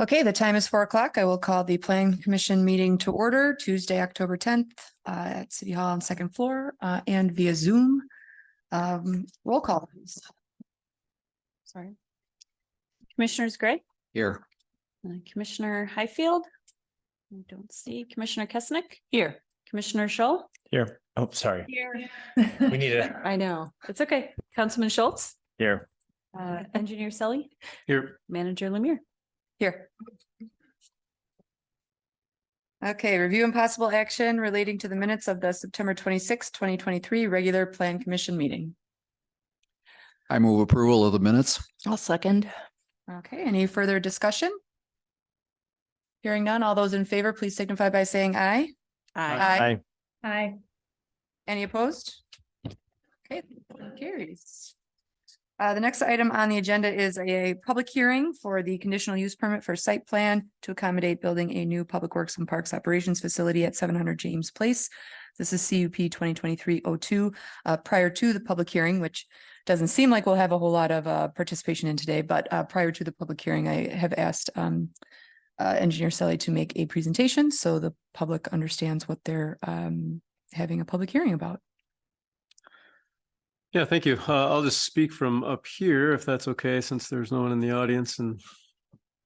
Okay, the time is 4 o'clock. I will call the Planning Commission meeting to order Tuesday, October 10th at City Hall on second floor and via Zoom. Roll call, please. Sorry. Commissioners Gray, Here. Commissioner Highfield. I don't see Commissioner Kesnick here. Commissioner Scholl. Here. Oh, sorry. Here. We need it. I know. It's okay. Councilman Schultz. Here. Engineer Selly. Here. Manager Lemire. Here. Okay, review and possible action relating to the minutes of the September 26th, 2023 regular Plan Commission meeting. I move approval of the minutes. I'll second. Okay, any further discussion? Hearing none, all those in favor, please signify by saying aye. Aye. Aye. Any opposed? Okay, carries. The next item on the agenda is a public hearing for the conditional use permit for site plan to accommodate building a new Public Works and Parks operations facility at 700 James Place. This is CUP 2023-02. Prior to the public hearing, which doesn't seem like we'll have a whole lot of participation in today, but prior to the public hearing, I have asked Engineer Selly to make a presentation so the public understands what they're having a public hearing about. Yeah, thank you. I'll just speak from up here if that's okay, since there's no one in the audience and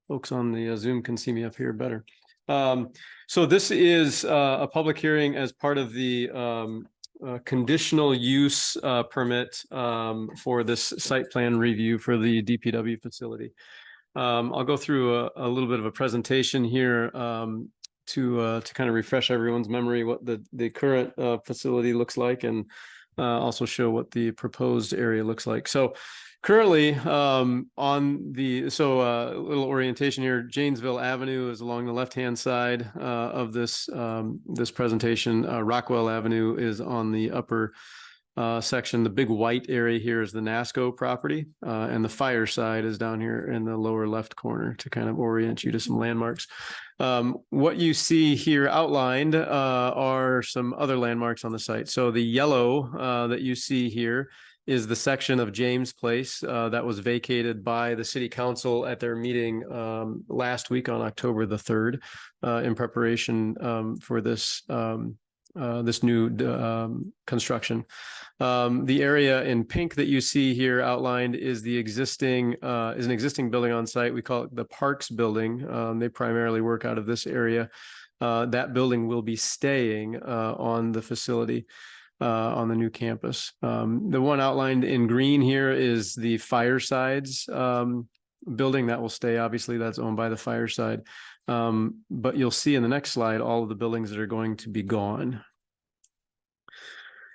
folks on the Zoom can see me up here better. So this is a public hearing as part of the conditional use permit for this site plan review for the DPW facility. I'll go through a little bit of a presentation here to kind of refresh everyone's memory what the current facility looks like, and also show what the proposed area looks like. So currently a little orientation here, Janesville Avenue is along the left-hand side of this presentation. Rockwell Avenue is on the upper section. The big white area here is the NASCO property, and the fire side is down here in the lower left corner to kind of orient you to some landmarks. What you see here outlined are some other landmarks on the site. So the yellow that you see here is the section of James Place that was vacated by the city council at their meeting last week on October the 3rd in preparation for this new construction. The area in pink that you see here outlined is an existing building on site. We call it the Parks Building. They primarily work out of this area. That building will be staying on the facility on the new campus. The one outlined in green here is the Firesides building that will stay. Obviously, that's owned by the Fireside. But you'll see in the next slide all of the buildings that are going to be gone.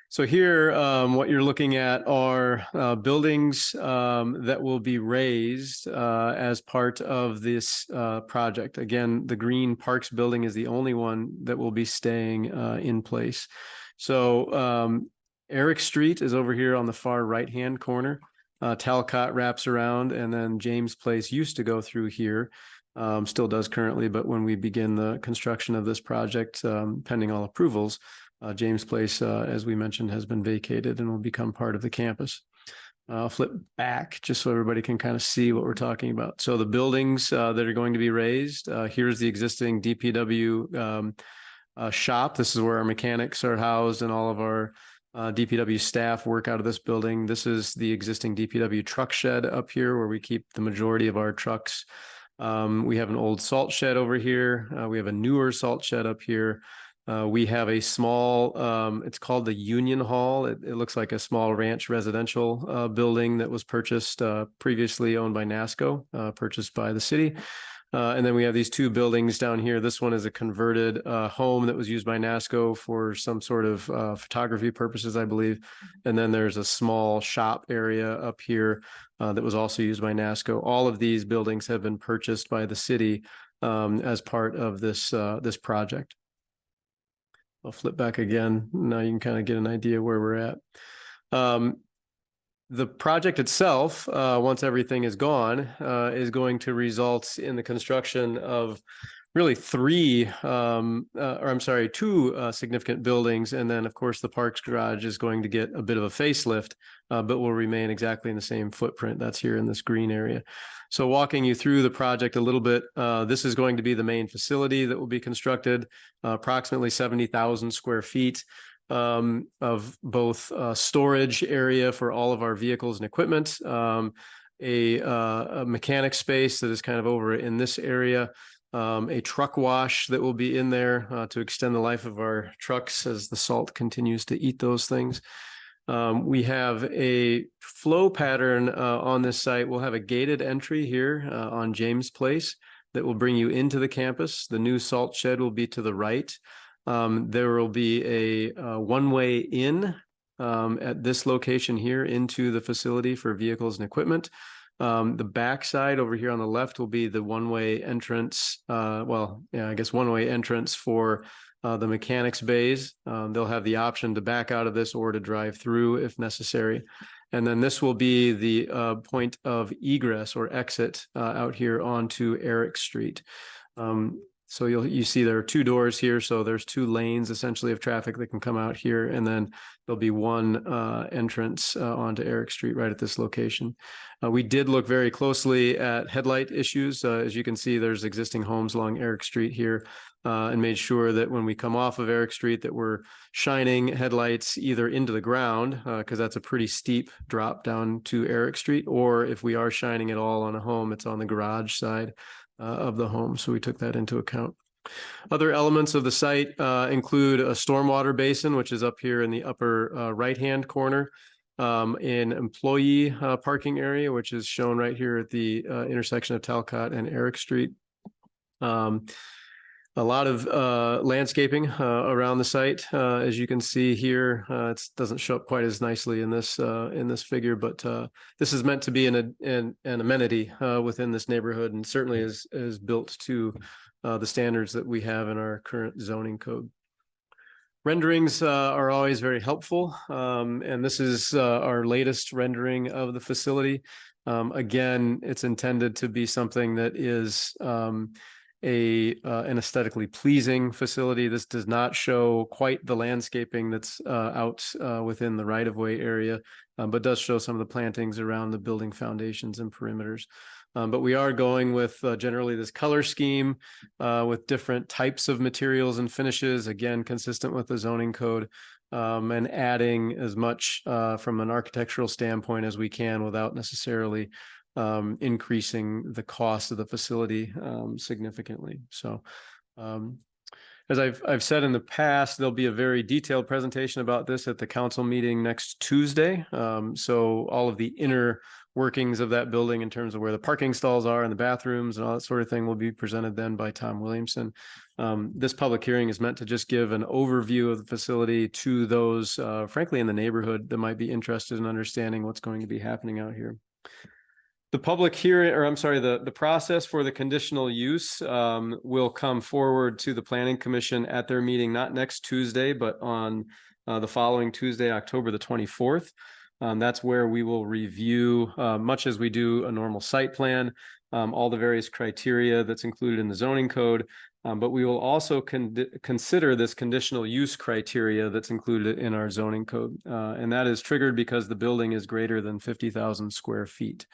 So here, what you're looking at are buildings that will be raised as part of this project. Again, the green Parks building is the only one that will be staying in place. So Eric Street is over here on the far right-hand corner. Talcott wraps around, and then James Place used to go through here. Still does currently, but when we begin the construction of this project, pending all approvals, James Place, as we mentioned, has been vacated and will become part of the campus. I'll flip back just so everybody can kind of see what we're talking about. So the buildings that are going to be raised, here's the existing DPW shop. This is where our mechanics are housed, and all of our DPW staff work out of this building. This is the existing DPW truck shed up here where we keep the majority of our trucks. We have an old salt shed over here. We have a newer salt shed up here. We have a small, it's called the Union Hall. It looks like a small ranch residential building that was purchased, previously owned by NASCO, purchased by the city. And then we have these two buildings down here. This one is a converted home that was used by NASCO for some sort of photography purposes, I believe. And then there's a small shop area up here that was also used by NASCO. All of these buildings have been purchased by the city as part of this project. I'll flip back again. Now you can kind of get an idea where we're at. The project itself, once everything is gone, is going to result in the construction of really two significant buildings. And then, of course, the Parks Garage is going to get a bit of a facelift, but will remain exactly in the same footprint that's here in this green area. So walking you through the project a little bit, this is going to be the main facility that will be constructed, approximately 70,000 square feet of both storage area for all of our vehicles and equipment, a mechanic space that is kind of over in this area, a truck wash that will be in there to extend the life of our trucks as the salt continues to eat those things. We have a flow pattern on this site. We'll have a gated entry here on James Place that will bring you into the campus. The new salt shed will be to the right. There will be a one-way in at this location here into the facility for vehicles and equipment. The backside over here on the left will be the one-way entrance. One-way entrance for the mechanics bays. They'll have the option to back out of this or to drive through if necessary. And then this will be the point of egress or exit out here onto Eric Street. So you see there are two doors here. So there's two lanes essentially of traffic that can come out here. And then there'll be one entrance onto Eric Street right at this location. We did look very closely at headlight issues. As you can see, there's existing homes along Eric Street here, and made sure that when we come off of Eric Street that we're shining headlights either into the ground, because that's a pretty steep drop down to Eric Street, or if we are shining at all on a home, it's on the garage side of the home. So we took that into account. Other elements of the site include a stormwater basin, which is up here in the upper right-hand corner, an employee parking area, which is shown right here at the intersection of Talcott and Eric Street. A lot of landscaping around the site, as you can see here. It doesn't show up quite as nicely in this figure, but this is meant to be an amenity within this neighborhood, and certainly is built to the standards that we have in our current zoning code. Renderings are always very helpful, and this is our latest rendering of the facility. Again, it's intended to be something that is an aesthetically pleasing facility. This does not show quite the landscaping that's out within the right-of-way area, but does show some of the plantings around the building foundations and perimeters. But we are going with generally this color scheme with different types of materials and finishes, again, consistent with the zoning code, and adding as much from an architectural standpoint as we can without necessarily increasing the cost of the facility significantly. So as I've said in the past, there'll be a very detailed presentation about this at the council meeting next Tuesday. So all of the inner workings of that building in terms of where the parking stalls are and the bathrooms and all that sort of thing will be presented then by Tom Williamson. This public hearing is meant to just give an overview of the facility to those, frankly, in the neighborhood that might be interested in understanding what's going to be happening out here. The public hearing, or I'm sorry, the process for the conditional use will come forward to the Planning Commission at their meeting, not next Tuesday, but on the following Tuesday, October the 24th. That's where we will review, much as we do a normal site plan, all the various criteria that's included in the zoning code. But we will also consider this conditional use criteria that's included in our zoning code. And that is triggered because the building is greater than 50,000 square feet.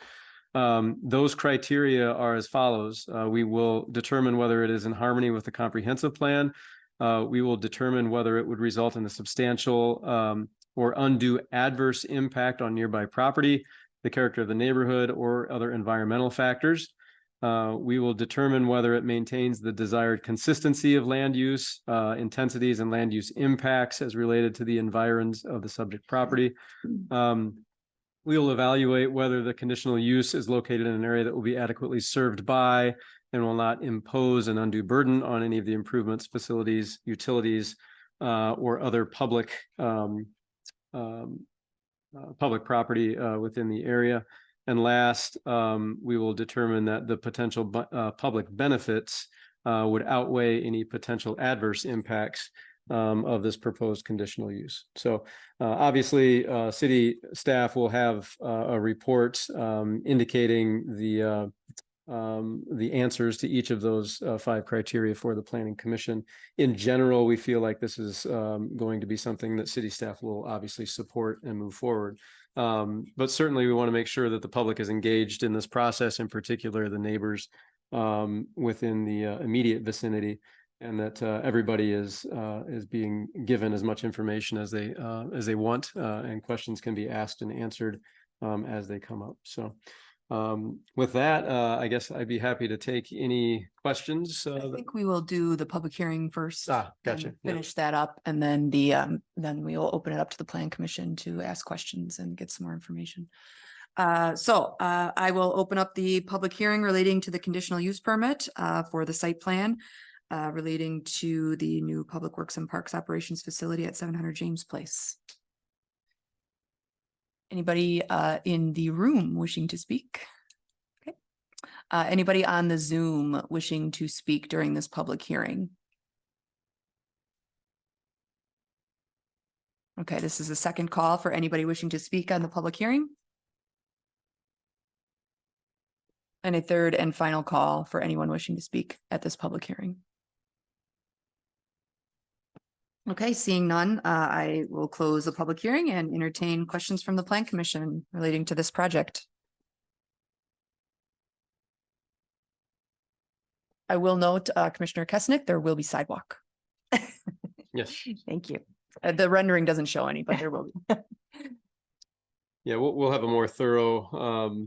Those criteria are as follows. We will determine whether it is in harmony with the comprehensive plan. We will determine whether it would result in a substantial or undue adverse impact on nearby property, the character of the neighborhood, or other environmental factors. We will determine whether it maintains the desired consistency of land use, intensities, and land use impacts as related to the environs of the subject property. We will evaluate whether the conditional use is located in an area that will be adequately served by and will not impose an undue burden on any of the improvements, facilities, utilities, or other public property within the area. And last, we will determine that the potential public benefits would outweigh any potential adverse impacts of this proposed conditional use. So obviously, city staff will have a report indicating the answers to each of those 5 criteria for the planning commission. In general, we feel like this is going to be something that city staff will obviously support and move forward. But certainly we want to make sure that the public is engaged in this process, in particular the neighbors within the immediate vicinity, and that everybody is being given as much information as they want, and questions can be asked and answered as they come up. So with that, I guess I'd be happy to take any questions. I think we will do the public hearing first. Gotcha. and Yeah. Finish that up, and then then we will open it up to the plan commission to ask questions and get some more information. I will open up the public hearing relating to the conditional use permit for the site plan relating to the new Public Works and Parks Operations Facility at 700 James Place. Anybody in the room wishing to speak? Okay. Anybody on the Zoom wishing to speak during this public hearing? Okay, this is a second call for anybody wishing to speak on the public hearing. And a third and final call for anyone wishing to speak at this public hearing. Okay, seeing none, I will close the public hearing and entertain questions from the Plan Commission relating to this project. I will note, Commissioner Kesnick, there will be sidewalk. Yes. Thank you. The rendering doesn't show any, but there will be. Yeah, we'll have a more thorough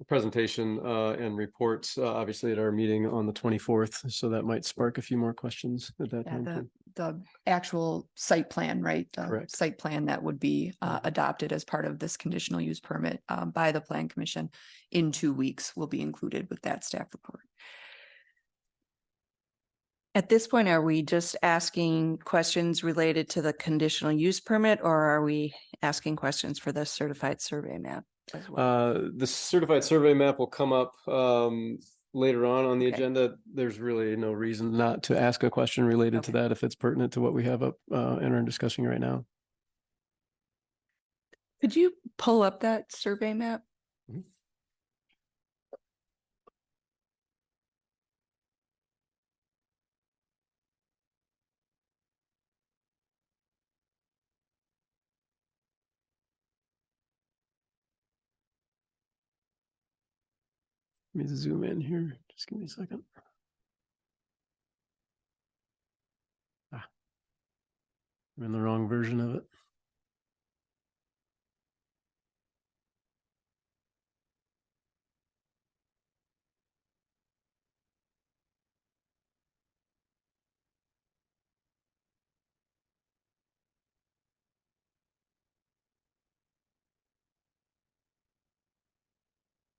presentation and reports, obviously at our meeting on the 24th. So that might spark a few more questions at that Yeah, time. too. the actual site plan, right? The Correct. site plan that would be adopted as part of this conditional use permit by the Plan Commission in 2 weeks will be included with that staff report. At this point, are we just asking questions related to the conditional use permit, or are we asking questions for the certified survey map as well? The certified survey map will come up later on the Okay. agenda. There's really no reason not to ask a question related to Okay. that if it's pertinent to what we have up and are discussing right now. Could you pull up that survey map? Let me zoom in here. Just give me a second. I'm in the wrong version of it.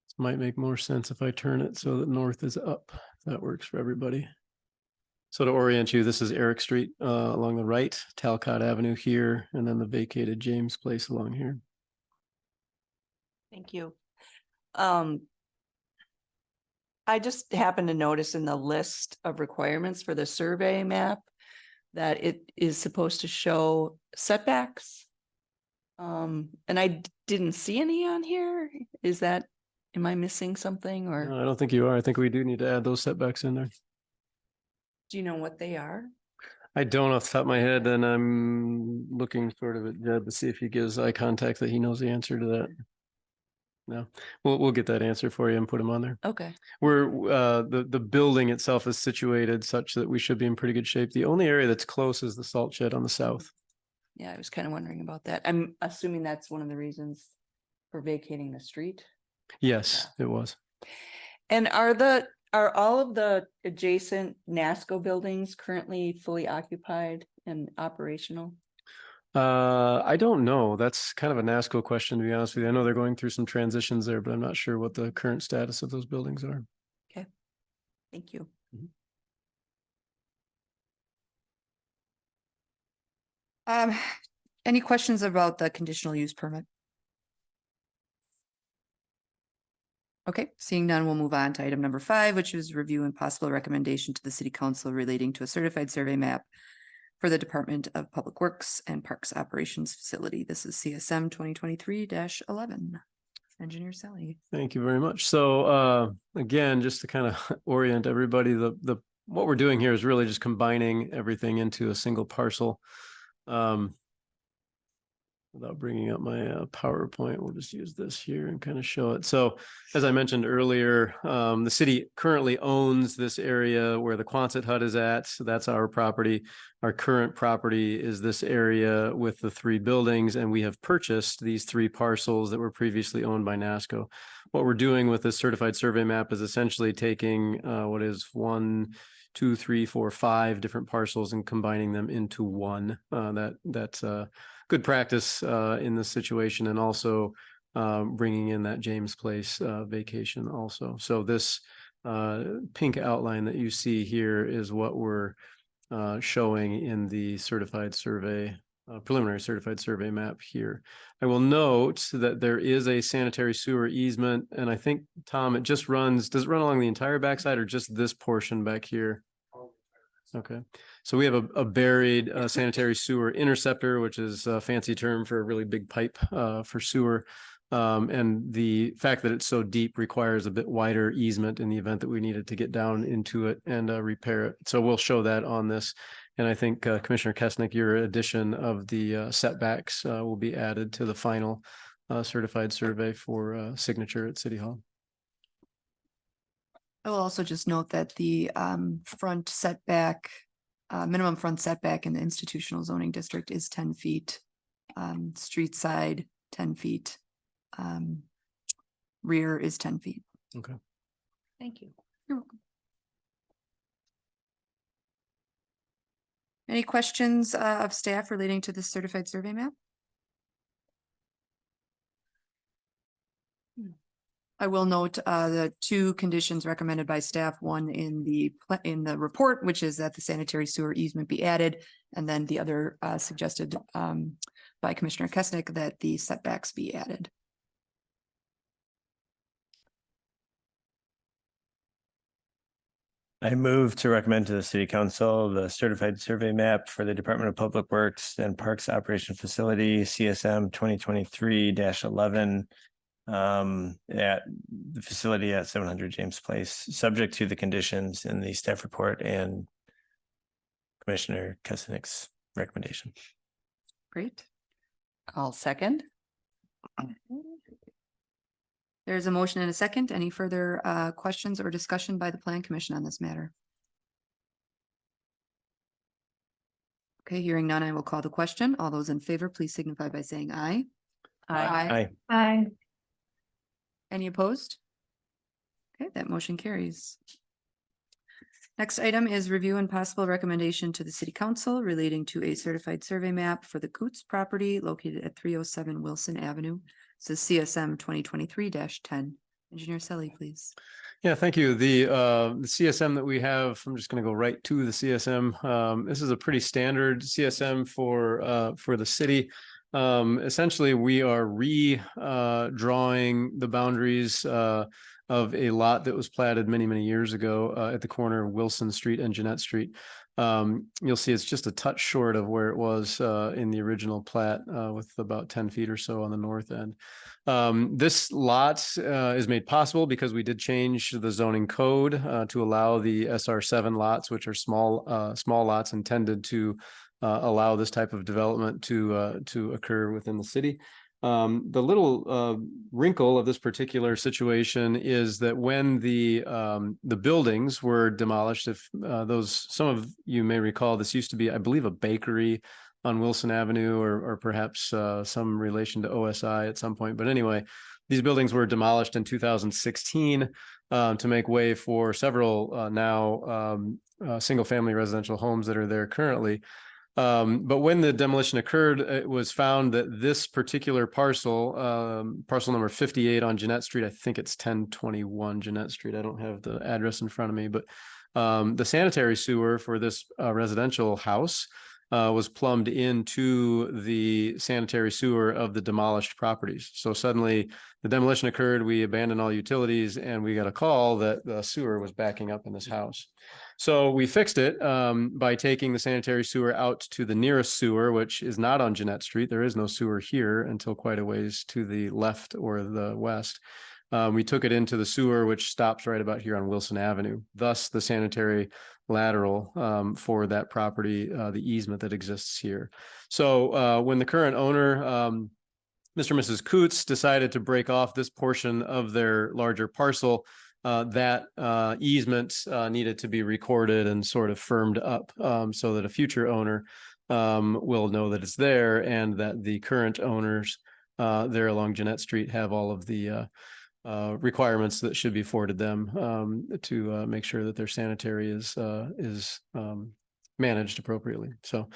This might make more sense if I turn it so that north is up. If that works for everybody. So to orient you, this is Eric Street along the right, Talcott Avenue here, and then the vacated James Place along here. Thank you. I just happened to notice in the list of requirements for the survey map that it is supposed to show setbacks. And I didn't see any on here. Am I missing something, or No, I don't think you are. I think we do need to add those setbacks in there. do you know what they are? I don't off the top of my head, and I'm looking sort of at Jed to see if he gives eye contact that he knows the answer to that. No, we'll get that answer for you and put him on there. Okay. We're the building itself is situated such that we should be in pretty good shape. The only area that's close is the salt shed on the south. Yeah, I was kind of wondering about that. I'm assuming that's one of the reasons for vacating the street. Yes, it was. And are all of the adjacent NASCO buildings currently fully occupied and operational? I don't know. That's kind of a NASCO question, to be honest with you. I know they're going through some transitions there, but I'm not sure what the current status of those buildings are. Thank you. Any questions about the conditional use permit? Okay, seeing none, we'll move on to item number 5, which is review and possible recommendation to the city council relating to a certified survey map for the Department of Public Works and Parks Operations Facility. This is CSM 2023-11. Engineer Sally. Thank you very much. So again, just to kind of orient everybody, the what we're doing here is really just combining everything into a single parcel. Without bringing up my PowerPoint, we'll just use this here and kind of show it. So as I mentioned earlier, the city currently owns this area where the Quonset hut is at. So that's our property. Our current property is this area with the 3 buildings, and we have purchased these 3 parcels that were previously owned by NASCO. What we're doing with this certified survey map is essentially taking what is 1, 2, 3, 4, 5 different parcels and combining them into one. That's good practice in this situation, and also bringing in that James Place vacation also. So this pink outline that you see here is what we're showing in the certified survey, preliminary certified survey map here. I will note that there is a sanitary sewer easement, and I think, Tom, it just runs, does it run along the entire backside or just this portion back here? Okay, so we have a buried sanitary sewer interceptor, which is a fancy term for a really big pipe for sewer. And the fact that it's so deep requires a bit wider easement in the event that we needed to get down into it and repair it. So we'll show that on this. And I think Commissioner Kesnick, your addition of the setbacks will be added to the final certified survey for signature at City Hall. I will also just note that the front setback, minimum front setback in the institutional zoning district is 10 feet. Street side, 10 feet. Rear is 10 feet. Okay. Thank you. You're welcome. Any questions of staff relating to this certified survey map? I will note the 2 conditions recommended by staff, one in the report, which is that the sanitary sewer easement be added, and then the other suggested by Commissioner Kesnick that the setbacks be added. I move to recommend to the city council the certified survey map for the Department of Public Works and Parks Operation Facility CSM 2023-11 at the facility at 700 James Place, subject to the conditions in the staff report and Commissioner Kesnick's recommendation. Great. I'll second. There's a motion and a second. Any further questions or discussion by the Plan Commission on this matter? Okay, hearing none, I will call the question. All those in favor, please signify by saying aye. Aye. Aye. Any opposed? Okay, that motion carries. Next item is review and possible recommendation to the city council relating to a certified survey map for the Coots property located at 307 Wilson Avenue. This is CSM 2023-10. Engineer Selly, please. Yeah, thank you. The CSM that we have, I'm just going to go right to the CSM. This is a pretty standard CSM for the city. Essentially, we are redrawing the boundaries of a lot that was platted many, many years ago at the corner of Wilson Street and Jeanette Street. You'll see it's just a touch short of where it was in the original plat with about 10 feet or so on the north end. This lot is made possible because we did change the zoning code to allow the SR7 lots, which are small lots intended to allow this type of development to occur within the city. The little wrinkle of this particular situation is that when the buildings were demolished, if some of you may recall, this used to be, I believe, a bakery on Wilson Avenue, or perhaps some relation to OSI at some point. But anyway, these buildings were demolished in 2016 to make way for several now single-family residential homes that are there currently. But when the demolition occurred, it was found that this particular parcel, parcel number 58 on Jeanette Street, I think it's 1021 Jeanette Street. I don't have the address in front of me, but the sanitary sewer for this residential house was plumbed into the sanitary sewer of the demolished properties. So suddenly the demolition occurred, we abandoned all utilities, and we got a call that the sewer was backing up in this house. So we fixed it by taking the sanitary sewer out to the nearest sewer, which is not on Jeanette Street. There is no sewer here until quite a ways to the left or the west. We took it into the sewer, which stops right about here on Wilson Avenue. Thus, the sanitary lateral for that property, the easement that exists here. So when the current owner, Mr. and Mrs. Coots, decided to break off this portion of their larger parcel, that easement needed to be recorded and sort of firmed up so that a future owner will know that it's there, and that the current owners there along Jeanette Street have all of the requirements that should be afforded them to make sure that their sanitary is managed appropriately. So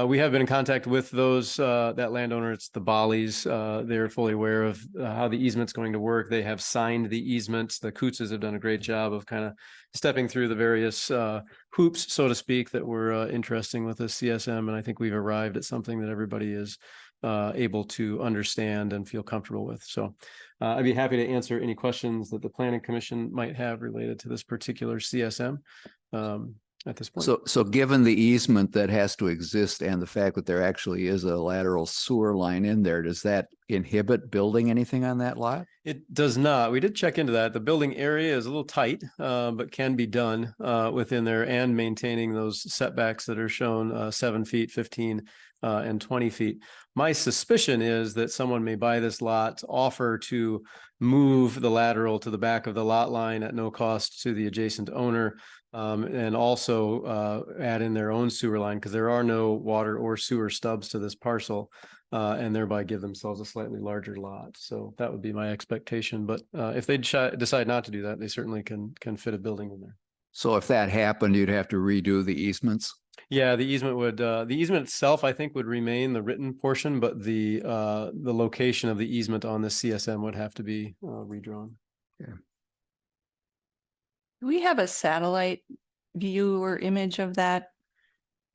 we have been in contact with those that landowner. It's the Bollies. They're fully aware of how the easement's going to work. They have signed the easements. The Cootses have done a great job of kind of stepping through the various hoops, so to speak, that were interesting with the CSM. And I think we've arrived at something that everybody is able to understand and feel comfortable with. So I'd be happy to answer any questions that the Planning Commission might have related to this particular CSM at this point. So given the easement that has to exist and the fact that there actually is a lateral sewer line in there, does that inhibit building anything on that lot? It does not. We did check into that. The building area is a little tight, but can be done within there, and maintaining those setbacks that are shown 7 feet, 15 and 20 feet. My suspicion is that someone may buy this lot, offer to move the lateral to the back of the lot line at no cost to the adjacent owner, and also add in their own sewer line, because there are no water or sewer stubs to this parcel, and thereby give themselves a slightly larger lot. So that would be my expectation. But if they decide not to do that, they certainly can fit a building in there. So if that happened, you'd have to redo the easements? Yeah, the easement would, the easement itself, I think, would remain the written portion, but the location of the easement on the CSM would have to be redrawn. Do we have a satellite view or image of that?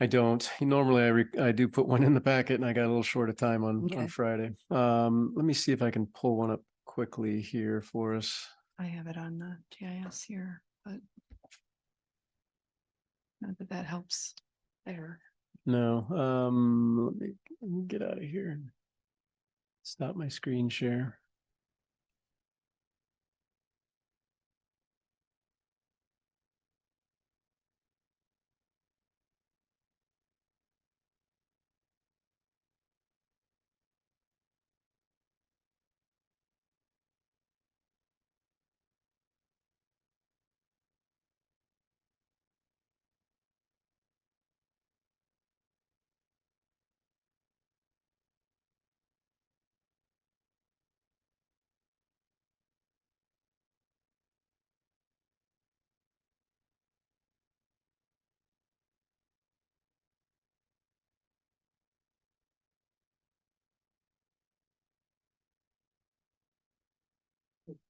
I don't. Normally I do put one in the packet, and I got a little short of time on Okay. Friday. Let me see if I can pull one up quickly here for us. I have it on the GIS here, but not that that helps there. No, let me get out of here and stop my screen share.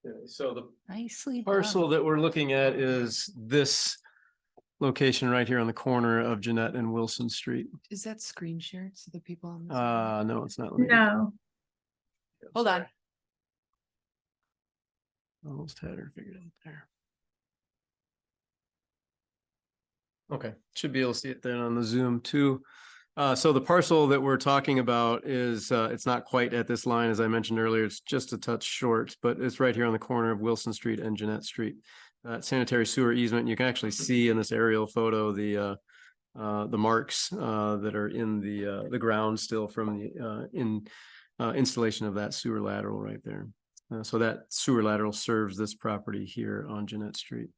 Okay, so the Nicely parcel that we're looking at is this location right here on the corner of Jeanette and Wilson Street. Is that screen shared so the people on? No, it's not. Let me get No, that. Hold on. Almost had her figured out there. Okay, should be able to see it then on the Zoom too. So the parcel that we're talking about is, it's not quite at this line, as I mentioned earlier, it's just a touch short, but it's right here on the corner of Wilson Street and Jeanette Street. Sanitary sewer easement, you can actually see in this aerial photo the marks that are in the ground still from the installation of that sewer lateral right there. So that sewer lateral serves this property here on Jeanette Street.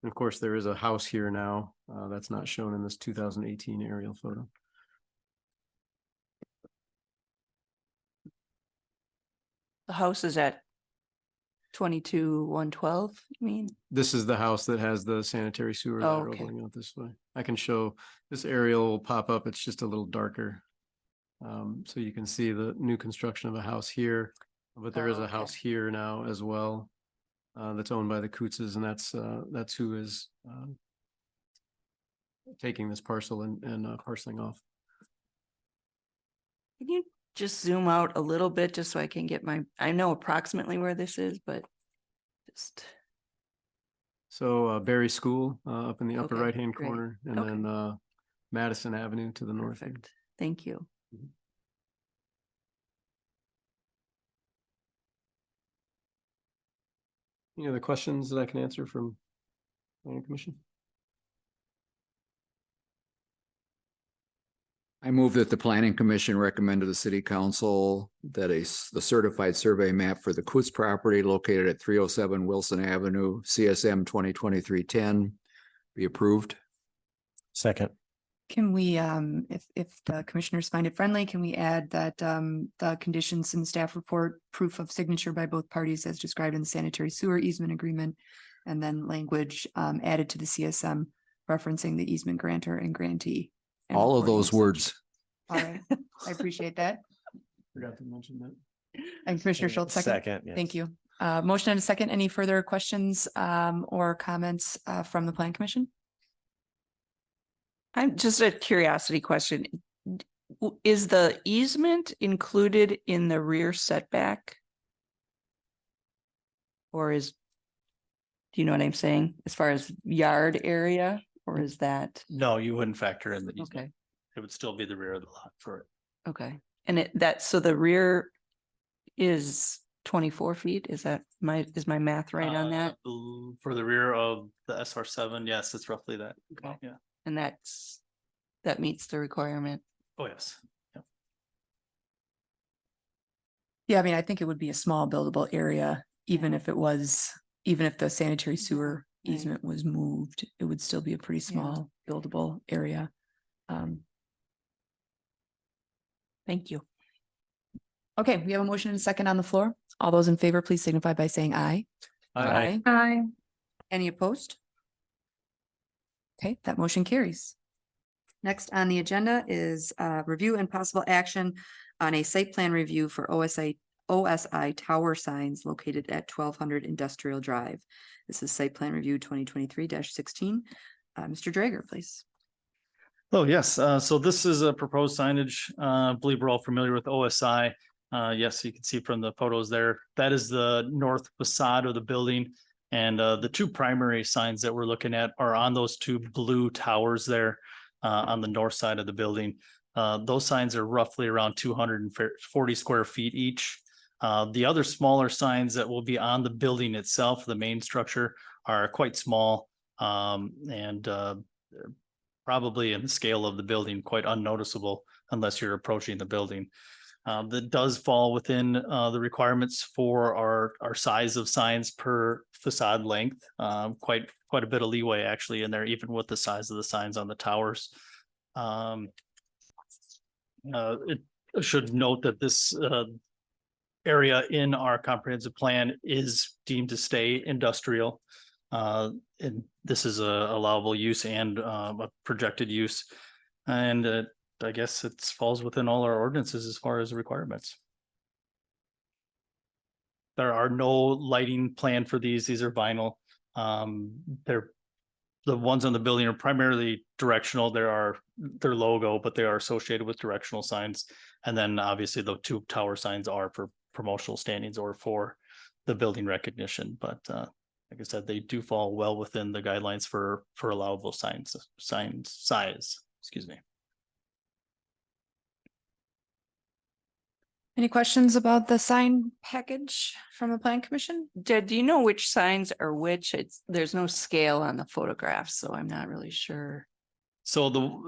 And of course, there is a house here now that's not shown in this 2018 aerial photo. The house is at 22-112, you mean? This is the house that has the sanitary sewer Oh, lateral okay. going out this way. I can show this aerial will pop up. It's just a little darker. So you can see the new construction of a house here, but there is Oh, a okay. house here now as well. That's owned by the Cootses, and that's who is taking this parcel and parceling off. Can you just zoom out a little bit just so I can get I know approximately where this is, but just, So Berry School up in the upper Okay, right-hand great. corner, and Okay. then Madison Avenue to the north. perfect. Thank you. Any other questions that I can answer from planning commission? I move that the planning commission recommend to the city council that the certified survey map for the Coots property located at 307 Wilson Avenue, CSM 2023-10 be approved. Second. Can we, if the commissioners find it friendly, can we add that, the conditions in the staff report, proof of signature by both parties as described in the sanitary sewer easement agreement? And then language, added to the CSM referencing the easement grantor and grantee. and All of recording those such. words. All right, I appreciate that. Forgot to mention that. And Commissioner Schultz, second. Second, yes. Thank you. Motion and a second. Any further questions, or comments, from the plan commission? I'm just a curiosity question. Is the easement included in the rear setback? Or do you know what I'm saying? As far as yard area, or is that, No, you wouldn't factor in the easement. okay, It would still be the rear of the lot for it. okay. And so the rear is 24 feet? Is my math right on that? For the rear of the SR7, yes, it's roughly that. Okay. Yeah. And that meets the requirement. Oh, yes. Yeah, I mean, I think it would be a small buildable area, even if the sanitary sewer right. easement was moved, it would still be a pretty small buildable area. Thank you. Okay, we have a motion and a second on the floor. All those in favor, please signify by saying aye. Aye. Aye. Any opposed? Okay, that motion carries. Next on the agenda is review and possible action on a site plan review for OSI tower signs located at 1200 Industrial Drive. This is site plan review 2023-16. Mr. Drager, please. Oh, yes. So this is a proposed signage. I believe we're all familiar with OSI. Yes, you can see from the photos there, that is the north facade of the building. And the two primary signs that we're looking at are on those two blue towers there on the north side of the building. Those signs are roughly around 240 square feet each. The other smaller signs that will be on the building itself, the main structure, are quite small and probably in the scale of the building, quite unnoticeable unless you're approaching the building. That does fall within the requirements for our size of signs per facade length. Quite a bit of leeway actually in there, even with the size of the signs on the towers. It should note that this area in our comprehensive plan is deemed to stay industrial. And this is a allowable use and a projected use. And I guess it falls within all our ordinances as far as the requirements. There are no lighting planned for these. These are vinyl. They're the ones on the building are primarily directional. Their logo, but they are associated with directional signs. And then obviously the two tower signs are for promotional standings or for the building recognition. But like I said, they do fall well within the guidelines for allowable sign size. Excuse me. Any questions about the sign package from the plan commission? Jed, do you know which signs are which? There's no scale on the photographs, so I'm not really sure. So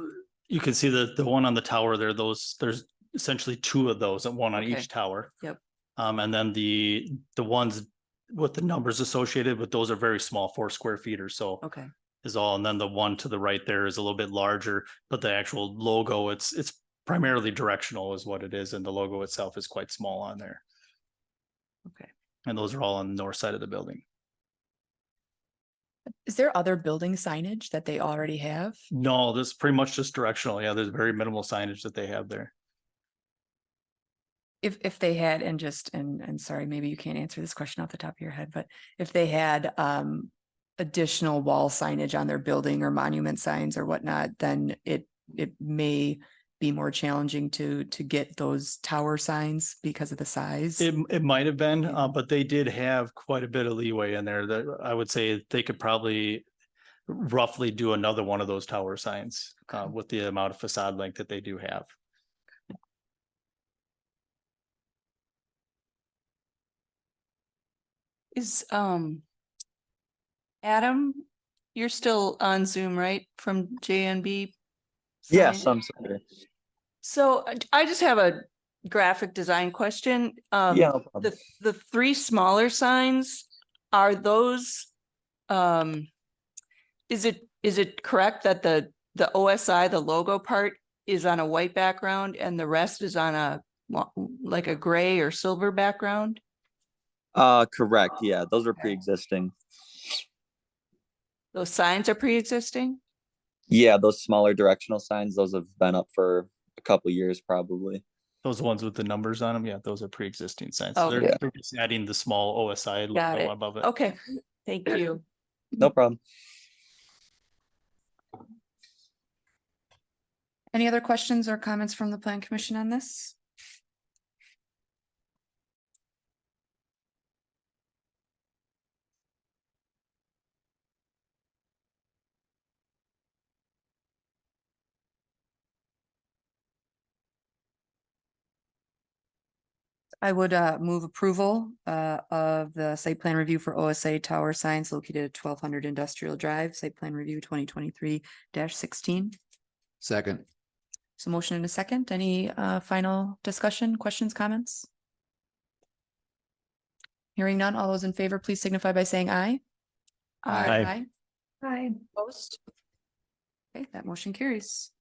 you can see the one on the tower there, there's essentially two of those and one on Okay. each tower. Yep. And then the ones with the numbers associated with those are very small, 4 square feet or so Okay. is all. And then the one to the right there is a little bit larger, but the actual logo, it's primarily directional is what it is. And the logo itself is quite small on there. Okay. And those are all on the north side of the building. Is there other building signage that they already have? No, this is pretty much just directional. Yeah, there's very minimal signage that they have there. If they had, and sorry, maybe you can't answer this question off the top of your head, but if they had additional wall signage on their building or monument signs or whatnot, then it may be more challenging to get those tower signs because of the size. It might have been, but they did have quite a bit of leeway in there that I would say they could probably roughly do another one of those tower signs, with the amount of facade length that they do have. Is, Adam, you're still on Zoom, right? From JNB? Yes, Sign? I'm sorry. So I just have a graphic design question. Yeah, no problem. The three smaller signs, are those, is it correct that the OSI, the logo part is on a white background and the rest is on a, like a gray or silver background? Correct. Yeah, those are pre-existing. Those signs are pre-existing? Yeah, those smaller directional signs, those have been up for a couple years probably. Those ones with the numbers on them, yeah, those are pre-existing signs. Oh, So yeah. they're just adding the small OSI Got logo it. above it. Okay, thank you. No problem. Any other questions or comments from the Plan Commission on this? I would move approval of the site plan review for OSA tower signs located at 1200 Industrial Drive, site plan review 2023-16. Second. So motion and a second. Any final discussion, questions, comments? Hearing none, all those in favor, please signify by saying aye. Aye. Aye. Opposed? Okay, that motion carries.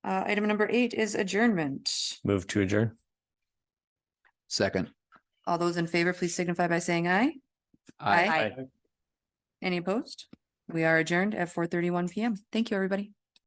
Item number 8 is adjournment. Move to adjourn. Second. All those in favor, please signify by saying aye. Any opposed? We are adjourned at 4:31 PM. Thank you, everybody.